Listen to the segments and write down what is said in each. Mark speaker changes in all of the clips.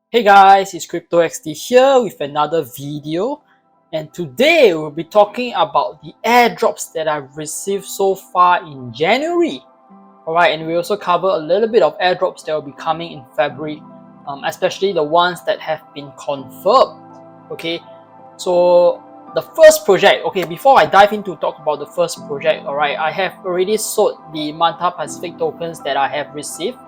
Speaker 1: Hey guys, it's CryptoXT here with another video, and today we'll be talking about the airdrops that I've received so far in January. Alright, and we also cover a little bit of airdrops that will be coming in February, especially the ones that have been confirmed. Okay, so the first project, okay, before I dive into talk about the first project, alright, I have already sold the Manta Pacific tokens that I have received.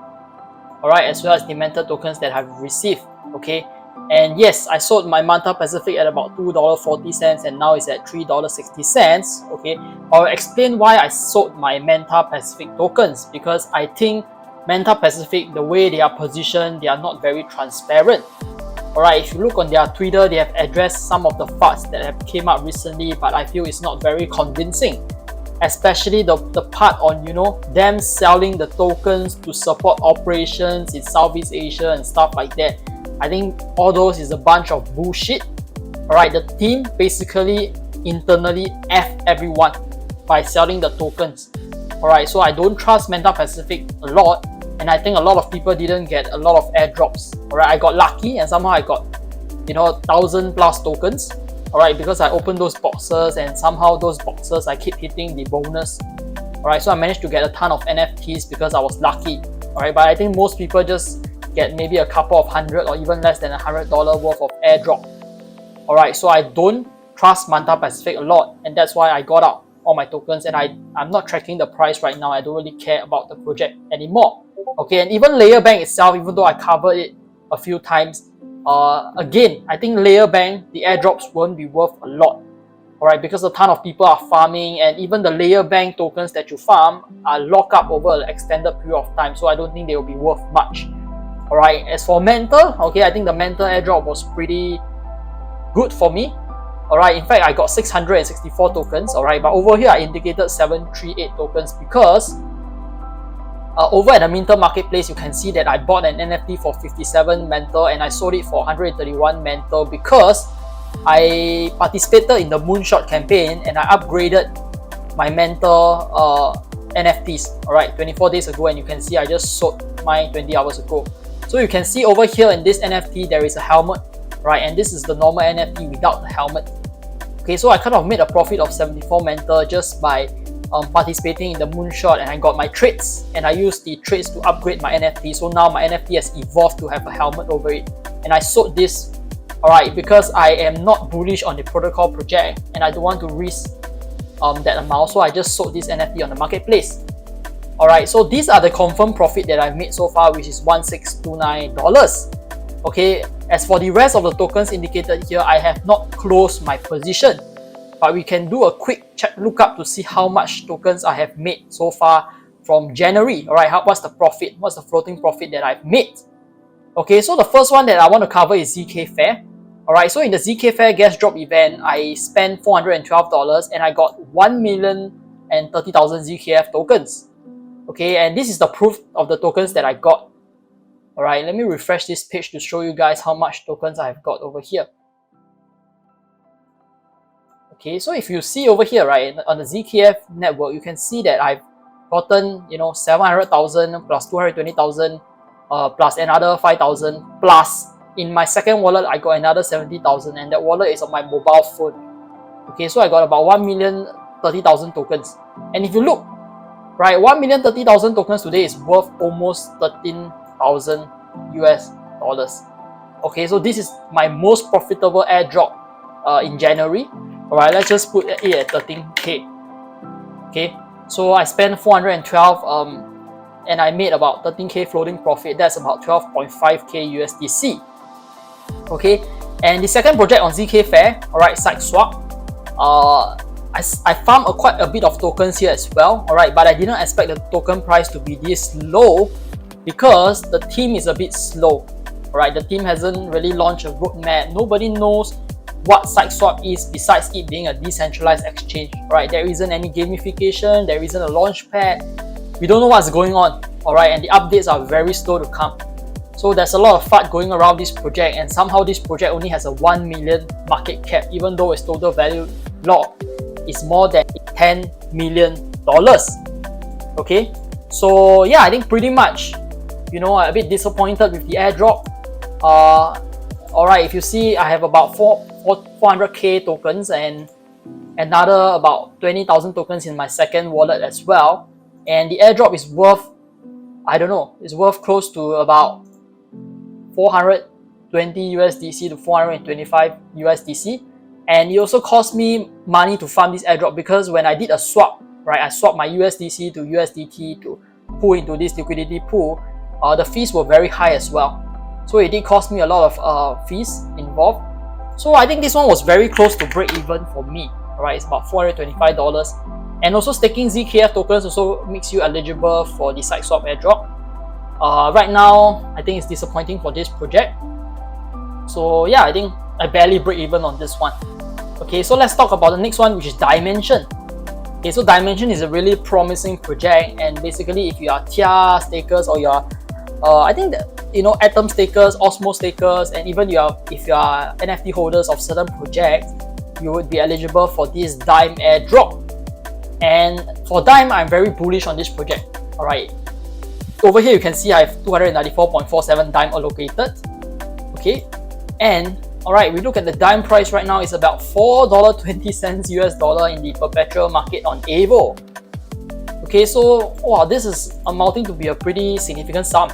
Speaker 1: Alright, as well as the Manta tokens that I've received. Okay, and yes, I sold my Manta Pacific at about $2.40 and now it's at $3.60. Okay, I'll explain why I sold my Manta Pacific tokens, because I think Manta Pacific, the way they are positioned, they are not very transparent. Alright, if you look on their Twitter, they have addressed some of the farts that have came up recently, but I feel it's not very convincing. Especially the part on, them selling the tokens to support operations in Southeast Asia and stuff like that. I think all those is a bunch of bullshit. Alright, the team basically internally F everyone by selling the tokens. Alright, so I don't trust Manta Pacific a lot, and I think a lot of people didn't get a lot of airdrops. Alright, I got lucky and somehow I got 1,000 plus tokens. Alright, because I opened those boxes and somehow those boxes I keep hitting the bonus. Alright, so I managed to get a ton of NFTs because I was lucky. Alright, but I think most people just get maybe a couple of $100 or even less than $100 worth of airdrop. Alright, so I don't trust Manta Pacific a lot, and that's why I got out all my tokens, and I'm not tracking the price right now. I don't really care about the project anymore. Okay, and even Layer Bank itself, even though I covered it a few times, again, I think Layer Bank, the airdrops won't be worth a lot. Alright, because a ton of people are farming, and even the Layer Bank tokens that you farm are locked up over an extended period of time, so I don't think they will be worth much. Alright, as for Manta, okay, I think the Manta airdrop was pretty good for me. Alright, in fact, I got 664 tokens, alright, but over here I indicated 738 tokens because over at the Minter Marketplace, you can see that I bought an NFT for 57 Manta and I sold it for 131 Manta because I participated in the Moonshot campaign and I upgraded my Manta NFTs, alright, 24 days ago, and you can see I just sold mine 20 hours ago. So you can see over here in this NFT, there is a helmet, right, and this is the normal NFT without the helmet. Okay, so I kind of made a profit of 74 Manta just by participating in the Moonshot, and I got my traits and I used the traits to upgrade my NFT. So now my NFT has evolved to have a helmet over it, and I sold this, alright, because I am not bullish on the protocol project and I don't want to risk that amount, so I just sold this NFT on the marketplace. Alright, so these are the confirmed profit that I've made so far, which is $1629. Okay, as for the rest of the tokens indicated here, I have not closed my position, but we can do a quick lookup to see how much tokens I have made so far from January. Alright, what's the profit? What's the floating profit that I've made? Okay, so the first one that I want to cover is ZK Fair. Alright, so in the ZK Fair gas drop event, I spent $412 and I got 1,030,000 ZKF tokens. Okay, and this is the proof of the tokens that I got. Alright, let me refresh this page to show you guys how much tokens I've got over here. Okay, so if you see over here, right, on the ZKF network, you can see that I've gotten, 700,000 plus 220,000 plus another 5,000 plus in my second wallet I got another 70,000, and that wallet is on my mobile phone. Okay, so I got about 1,030,000 tokens. And if you look, right, 1,030,000 tokens today is worth almost 13,000 US dollars. Okay, so this is my most profitable airdrop in January. Alright, let's just put it at 13k. Okay, so I spent 412 and I made about 13k floating profit. That's about 12.5k USDC. Okay, and the second project on ZK Fair, alright, SiteSwap. I farmed quite a bit of tokens here as well, alright, but I didn't expect the token price to be this low because the team is a bit slow. Alright, the team hasn't really launched a roadmap. Nobody knows what SiteSwap is besides it being a decentralized exchange. Right, there isn't any gamification, there isn't a launch pad. We don't know what's going on. Alright, and the updates are very slow to come. So there's a lot of FUD going around this project, and somehow this project only has a 1 million market cap, even though its total value locked is more than $10 million. Okay, so yeah, I think pretty much, I'm a bit disappointed with the airdrop. Alright, if you see, I have about 400k tokens and another about 20,000 tokens in my second wallet as well. And the airdrop is worth, I don't know, it's worth close to about 420 USDC to 425 USDC. And it also cost me money to farm this airdrop because when I did a swap, right, I swapped my USDC to USDT to pull into this liquidity pool, the fees were very high as well. So it did cost me a lot of fees involved. So I think this one was very close to break even for me. Alright, it's about $425. And also staking ZKF tokens also makes you eligible for the side swap airdrop. Right now, I think it's disappointing for this project. So yeah, I think I barely break even on this one. Okay, so let's talk about the next one, which is Dimension. Okay, so Dimension is a really promising project, and basically if you are TIA stakers or you are I think that, you know, Atom stakers, Osmo stakers, and even if you are NFT holders of certain projects, you would be eligible for this Dime airdrop. And for Dime, I'm very bullish on this project. Alright, over here you can see I have 294.47 Dime allocated. Okay, and alright, we look at the Dime price right now, it's about $4.20 US dollar in the perpetual market on Avo. Okay, so wow, this is amounting to be a pretty significant sum.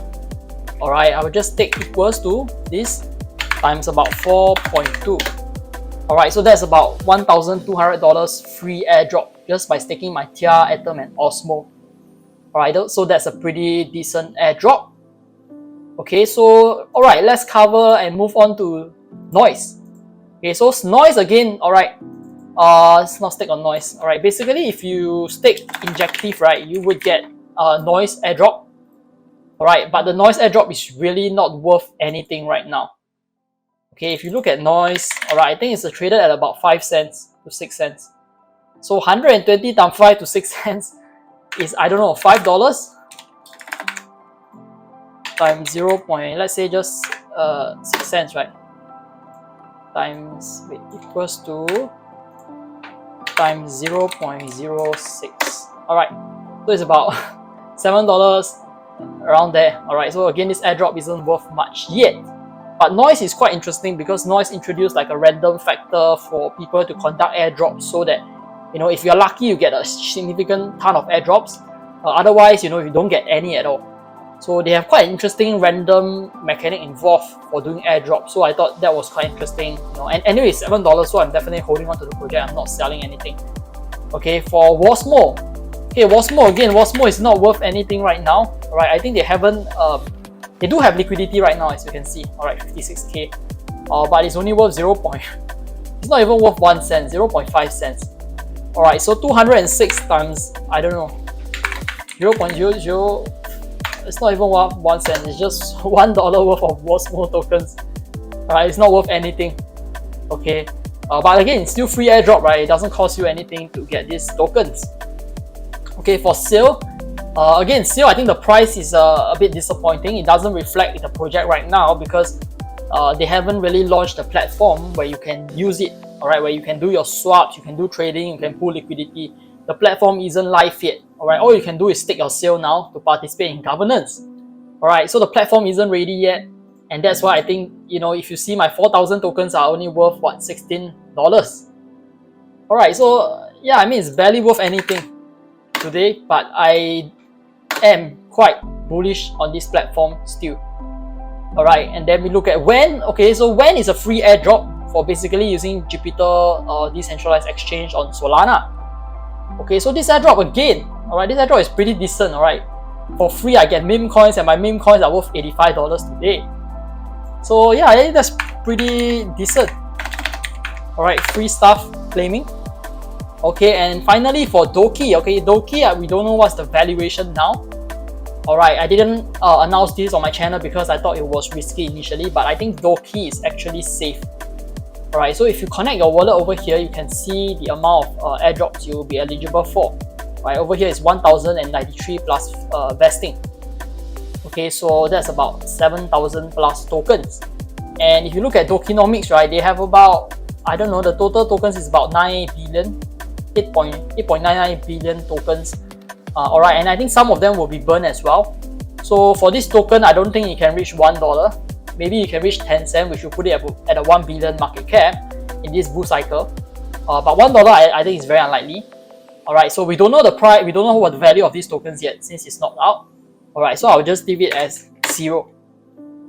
Speaker 1: Alright, I will just take equals to this times about 4.2. Alright, so that's about $1,200 free airdrop just by staking my TIA, Atom, and Osmo. Alright, so that's a pretty decent airdrop. Okay, so alright, let's cover and move on to Noise. Okay, so Noise again, alright, it's not stake on Noise. Alright, basically if you stake Injective, right, you would get a Noise airdrop. Alright, but the Noise airdrop is really not worth anything right now. Okay, if you look at Noise, alright, I think it's traded at about 5 cents to 6 cents. So 120 times 5 to 6 cents is, I don't know, $5 times 0. Let's say just 6 cents, right? Times, wait, equals to times 0.06. Alright, so it's about $7 around there. Alright, so again, this airdrop isn't worth much yet. But Noise is quite interesting because Noise introduced like a random factor for people to conduct airdrops so that, you know, if you're lucky, you get a significant ton of airdrops. Otherwise, you know, you don't get any at all. So they have quite an interesting random mechanic involved for doing airdrops. So I thought that was quite interesting. You know, and anyway, it's $7, so I'm definitely holding on to the project. I'm not selling anything. Okay, for Wasmo. Okay, Wasmo again. Wasmo is not worth anything right now. Alright, I think they haven't. They do have liquidity right now, as you can see. Alright, 56k. But it's only worth 0. It's not even worth 1 cent. 0.5 cents. Alright, so 206 times, I don't know, 0.00. It's not even worth 1 cent. It's just $1 worth of Wasmo tokens. Alright, it's not worth anything. Okay, but again, it's still free airdrop, right? It doesn't cost you anything to get these tokens. Okay, for Sale, again, Sale, I think the price is a bit disappointing. It doesn't reflect in the project right now because they haven't really launched a platform where you can use it. Alright, where you can do your swaps, you can do trading, you can pull liquidity. The platform isn't live yet. Alright, all you can do is stake your Sale now to participate in governance. Alright, so the platform isn't ready yet, and that's why I think, you know, if you see my 4,000 tokens are only worth what, $16. Alright, so yeah, I mean, it's barely worth anything today, but I am quite bullish on this platform still. Alright, and then we look at when. Okay, so when is a free airdrop for basically using Jupiter decentralized exchange on Solana. Okay, so this airdrop again, alright, this airdrop is pretty decent. Alright, for free I get meme coins, and my meme coins are worth $85 today. So yeah, I think that's pretty decent. Alright, free stuff claiming. Okay, and finally for Doki. Okay, Doki, we don't know what's the valuation now. Alright, I didn't announce this on my channel because I thought it was risky initially, but I think Doki is actually safe. Alright, so if you connect your wallet over here, you can see the amount of airdrops you will be eligible for. Right, over here is 1,093 plus vesting. Okay, so that's about 7,000 plus tokens. And if you look at Dokinomics, right, they have about, I don't know, the total tokens is about 9 billion, 8.99 billion tokens. Alright, and I think some of them will be burned as well. So for this token, I don't think it can reach $1. maybe you can reach 10 cents, which will put it at a 1 billion market cap in this bull cycle. But $1 I think is very unlikely. Alright, so we don't know the price, we don't know what the value of these tokens yet since it's not out. Alright, so I'll just leave it as 0.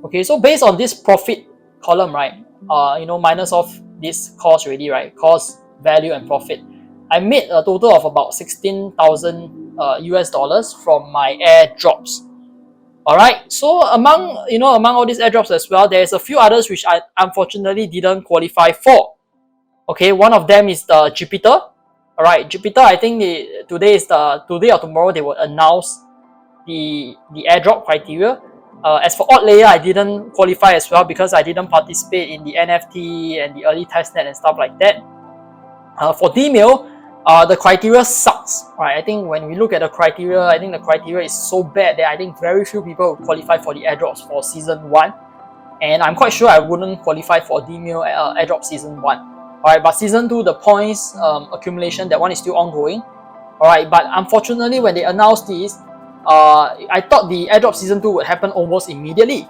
Speaker 1: Okay, so based on this profit column, right, minus off this cost already, right, cost, value and profit, I made a total of about 16,000 US dollars from my airdrops. Alright, so among all these airdrops as well, there's a few others which I unfortunately didn't qualify for. Okay, one of them is the Jupiter. Alright, Jupiter, I think today or tomorrow they will announce the airdrop criteria. As for odd layer, I didn't qualify as well because I didn't participate in the NFT and the early testnet and stuff like that. For Dmail, the criteria sucks. Right, I think when we look at the criteria, I think the criteria is so bad that I think very few people will qualify for the airdrops for season 1. And I'm quite sure I wouldn't qualify for Dmail airdrop season 1. Alright, but season 2, the points accumulation, that one is still ongoing. Alright, but unfortunately when they announced this, I thought the airdrop season 2 would happen almost immediately.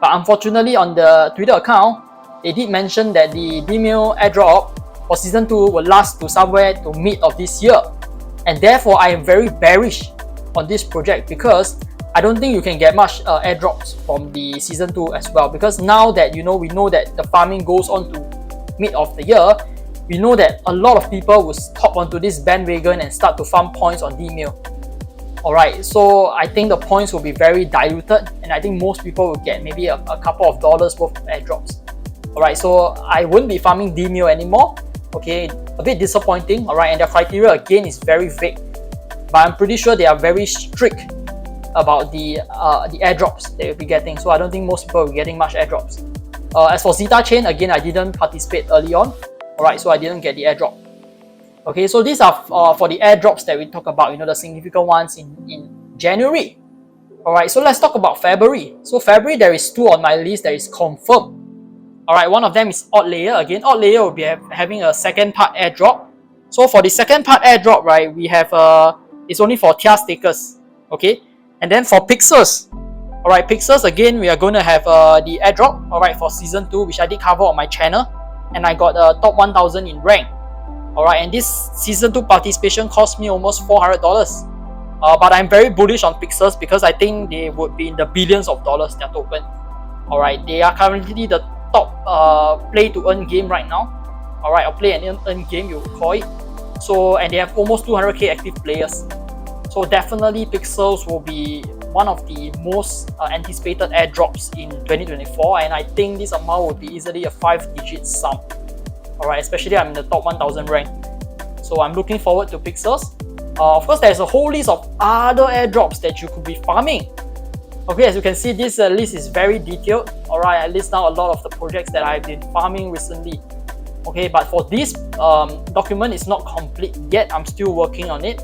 Speaker 1: But unfortunately on the Twitter account, they did mention that the Dmail airdrop for season 2 will last to somewhere to mid of this year. And therefore I am very bearish on this project because I don't think you can get much airdrops from the season 2 as well, because now that we know that the farming goes on to mid of the year, we know that a lot of people will hop onto this bandwagon and start to farm points on Dmail. Alright, so I think the points will be very diluted and I think most people will get maybe a couple of dollars worth of airdrops. Alright, so I wouldn't be farming Dmail anymore. Okay, a bit disappointing. Alright, and their criteria again is very vague, but I'm pretty sure they are very strict about the airdrops they will be getting, so I don't think most people will be getting much airdrops. As for Zeta Chain, again, I didn't participate early on. Alright, so I didn't get the airdrop. Okay, so these are for the airdrops that we talk about, the significant ones in January. Alright, so let's talk about February. So February, there is 2 on my list that is confirmed. Alright, one of them is Odd Layer. Again, Odd Layer will be having a second part airdrop. So for the second part airdrop, right, we have it's only for tier stakers. Okay, and then for Pixels. Alright, Pixels, again, we are going to have the airdrop, alright, for season 2, which I did cover on my channel, and I got top 1000 in rank. Alright, and this season 2 participation cost me almost $400. But I'm very bullish on Pixels because I think they would be in the billions of dollars, their token. Alright, they are currently the top play to earn game right now. Alright, or play and earn game, you would call it. So, and they have almost 200k active players. So definitely Pixels will be one of the most anticipated airdrops in 2024, and I think this amount would be easily a 5-digit sum. Alright, especially I'm in the top 1000 rank. So I'm looking forward to Pixels. Of course, there's a whole list of other airdrops that you could be farming. Okay, as you can see, this list is very detailed. Alright, I list down a lot of the projects that I've been farming recently. Okay, but for this document, it's not complete yet. I'm still working on it.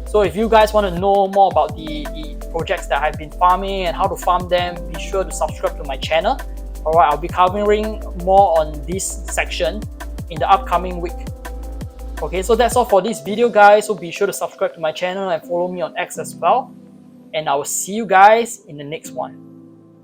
Speaker 1: So if you guys want to know more about the projects that I've been farming and how to farm them, be sure to subscribe to my channel. Alright, I'll be covering more on this section in the upcoming week. Okay, so that's all for this video, guys. So be sure to subscribe to my channel and follow me on X as well. And I will see you guys in the next one.